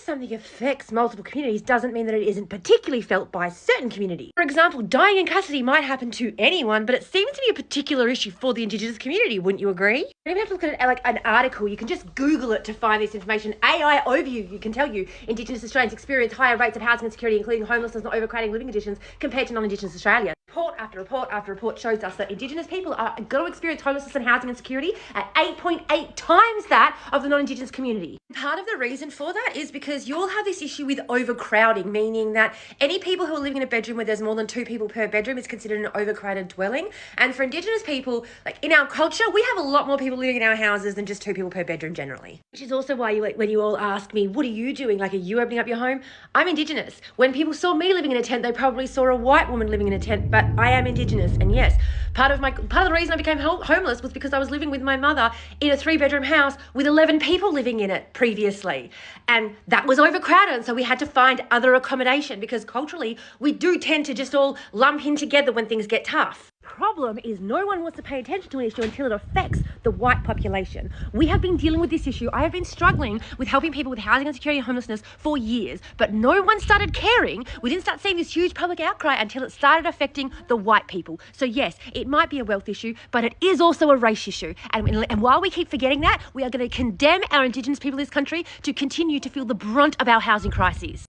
something affects multiple communities doesn't mean that it isn't particularly felt by certain communities. For example, dying in custody might happen to anyone, but it seems to be a particular issue for the Indigenous community, wouldn't you agree? If you have to look at it like an article, you can just Google it to find this information. AI overview, can tell you Indigenous Australians experience higher rates of housing insecurity, including homelessness and overcrowding living conditions compared to non-Indigenous Australians. Report after report after report shows us that Indigenous people are going to experience homelessness and housing insecurity at 8.8 times that of the non-Indigenous community. Part of the reason for that is because you all have this issue with overcrowding, meaning that any people who are living in a bedroom where there's more than 2 people per bedroom is considered an overcrowded dwelling. And for Indigenous people, like in our culture, we have a lot more people living in our houses than just 2 people per bedroom generally. Which is also why when you all ask me, what are you doing? Like, are you opening up your home? I'm Indigenous. When people saw me living in a tent, they probably saw a white woman living in a tent, but I am Indigenous. And yes, part of the reason I became homeless was because I was living with my mother in a 3-bedroom house with 11 people living in it previously. And that was overcrowded. And so we had to find other accommodation because culturally we do tend to just all lump in together when things get tough. Problem is no one wants to pay attention to an issue until it affects the white population. We have been dealing with this issue. I have been struggling with helping people with housing insecurity and homelessness for years, but no one started caring. We didn't start seeing this huge public outcry until it started affecting the white people. So yes, it might be a wealth issue, but it is also a race issue. And while we keep forgetting that, we are going to condemn our Indigenous people in this country to continue to feel the brunt of our housing crises.